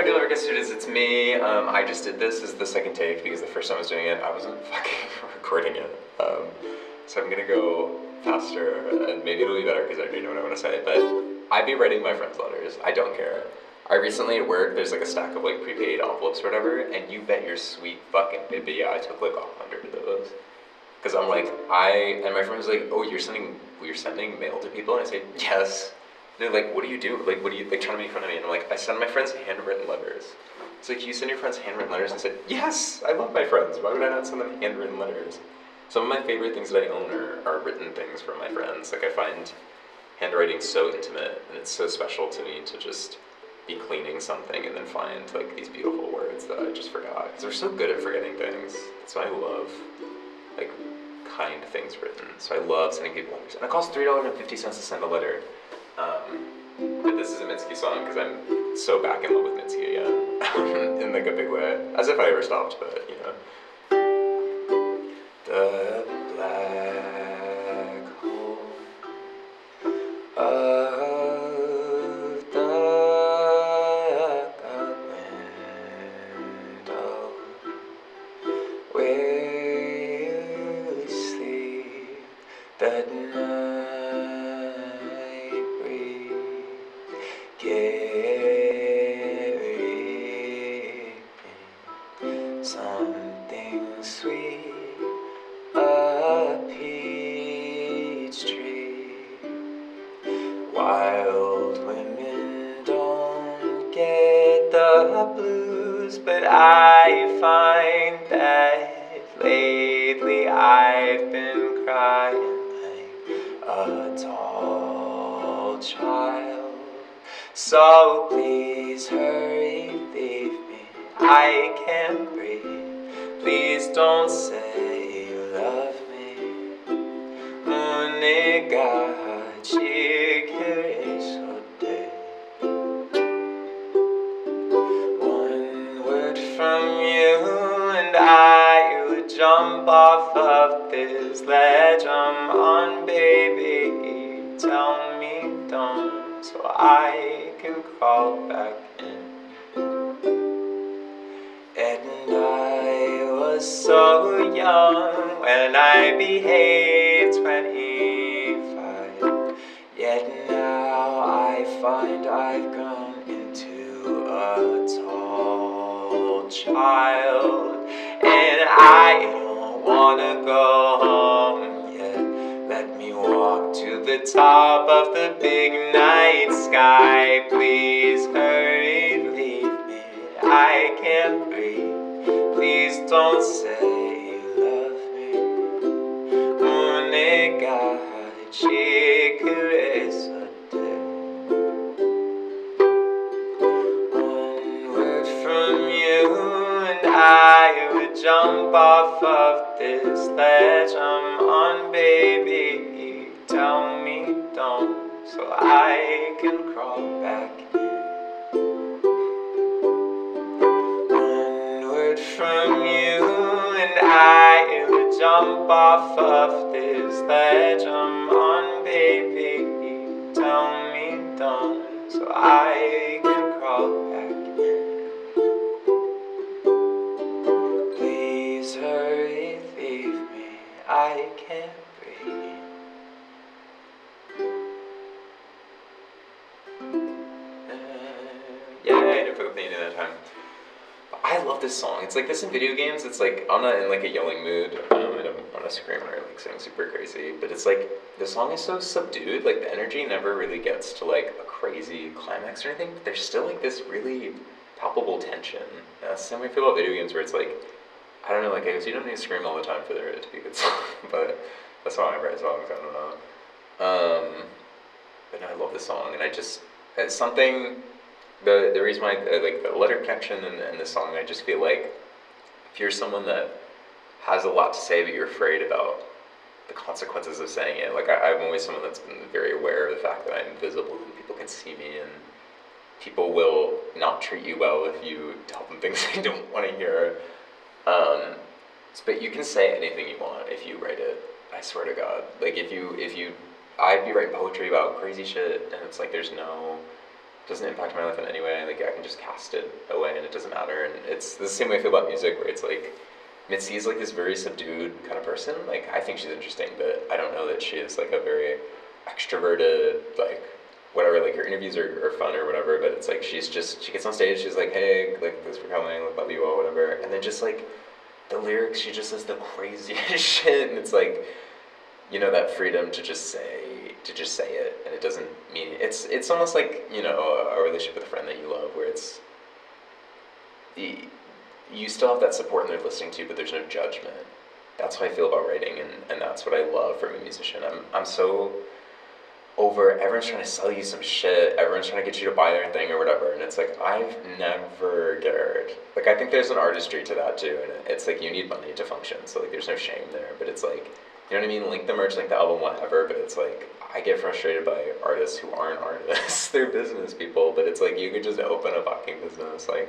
radio never gets students, it's me. I just did this as the second take because the first time I was doing it, I wasn't fucking recording it. So I'm gonna go faster, and maybe it'll be better because I already know what I want to say, but I'd be writing my friends letters. I don't care. I recently at work, there's like a stack of like prepaid envelopes or whatever, and you bet your sweet fucking baby, yeah, I took like 100 of those. Because I'm like, and my friend was like, oh, you're sending mail to people? And I say, yes. And they're like, what do you do? Like, what do you, like, trying to make fun of me? And I'm like, I send my friends handwritten letters. It's like, you send your friends handwritten letters? And I said, yes, I love my friends. Why would I not send them handwritten letters? Some of my favorite things that I own are written things from my friends. Like, I find handwriting so intimate, and it's so special to me to just be cleaning something and then find, like, these beautiful words that I just forgot. Because they're so good at forgetting things. That's why I love, like, kind things written. So I love sending people letters. And it costs $3.50 to send a letter. But this is a Mitski song because I'm so back in love with Mitski again. In like a big way. As if I ever stopped, but you know. The black hole of the window where you sleep that night breeze carrying something sweet, a peach tree. Wild women don't get the blues, but I find that lately I've been crying like a tall child. So please hurry, leave me, I can't breathe. Please don't say you love me. Unega chikere. One word from you and I would jump off of this ledge I'm on, baby. Tell me don't, so I can crawl back in. And I was so young when I behaved 25. Yet now I find I've grown into a tall child. And I don't wanna go home yet. Let me walk to the top of the big night sky. Please hurry, leave me, I can't breathe. Please don't say you love me. Unega chikere sote. One word from you and I would jump off of this ledge I'm on, baby. Tell me don't, so I can crawl back in. One word from you and I would jump off of this ledge I'm on, baby. Tell me don't, so I can crawl back in. Please hurry, leave me, I can't breathe. Yeah, I didn't put the in that time. I love this song. It's like this in video games. It's like I'm not in like a yelling mood. I don't want to scream or like sing super crazy. But it's like the song is so subdued. Like the energy never really gets to like a crazy climax or anything. But there's still like this really palpable tension. That's the same way I feel about video games where it's like I don't know. Like I guess you don't need to scream all the time for there to be a good song. But that's how I write songs. I don't know. But no, I love this song, and I just it's something. The reason why like the letter connection and the song, I just feel like if you're someone that has a lot to say but you're afraid about the consequences of saying it, like I'm always someone that's been very aware of the fact that I'm invisible and people can see me and people will not treat you well if you tell them things they don't want to hear. But you can say anything you want if you write it. I swear to God. Like if you I'd be writing poetry about crazy shit and it's like there's no doesn't impact my life in any way. Like I can just cast it away. matter. And it's the same way I feel about music, where it's like, Mitski is like this very subdued kind of person. Like, I think she's interesting, but I don't know that she is like a very extroverted, like, whatever, like her interviews are fun or whatever, but it's like she gets on stage, she's like, hey, like, thanks for coming, like, love you all, whatever. And then just like the lyrics, she just says the craziest shit, and it's like, that freedom to just say it, and it doesn't mean it's almost like, a relationship with a friend that you love, where it's you still have that support and they're listening to you, but there's no judgment. That's how I feel about writing, and that's what I love from a musician. I'm so over, everyone's trying to sell you some shit, everyone's trying to get you to buy their thing or whatever, and it's like, I've never cared. Like, I think there's an artistry to that too, and it's like, you need money to function, so like, there's no shame there, but it's like, you know what I mean, link the merch, link the album, whatever, but it's like, I get frustrated by artists who aren't artists. They're business people, but it's like, you could just open a fucking business, like,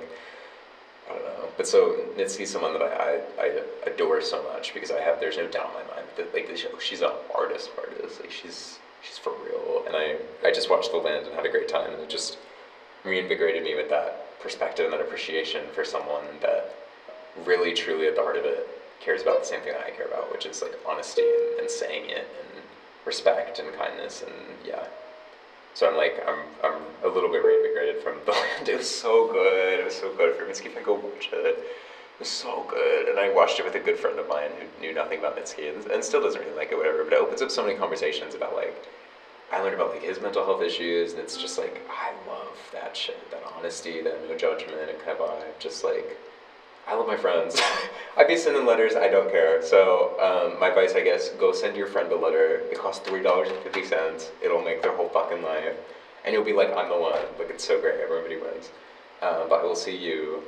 I don't know. But so Mitski's someone that I adore so much, because there's no doubt in my mind that like she's an artist, like she's for real. And I just watched The Land and had a great time, and it just reinvigorated me with that perspective and that appreciation for someone that really truly at the heart of it cares about the same thing that I care about, which is like honesty and saying it and respect and kindness, and yeah. So I'm a little bit reinvigorated from The Land. It was so good. It was so good. For Mitski, if I go watch it, it was so good. And I watched it with a good friend of mine who knew nothing about Mitski and still doesn't really like it, whatever. But it opens up so many conversations about like, I learned about like his mental health issues, and it's just like, I love that shit, that honesty, that no judgment and kind of vibe. Just like, I love my friends. I'd be sending letters, I don't care. So my advice, I guess, go send your friend a letter. It costs $3.50. It'll make their whole fucking life. And you'll be like, I'm the one. Like, it's so great. Everybody wins. But I will see you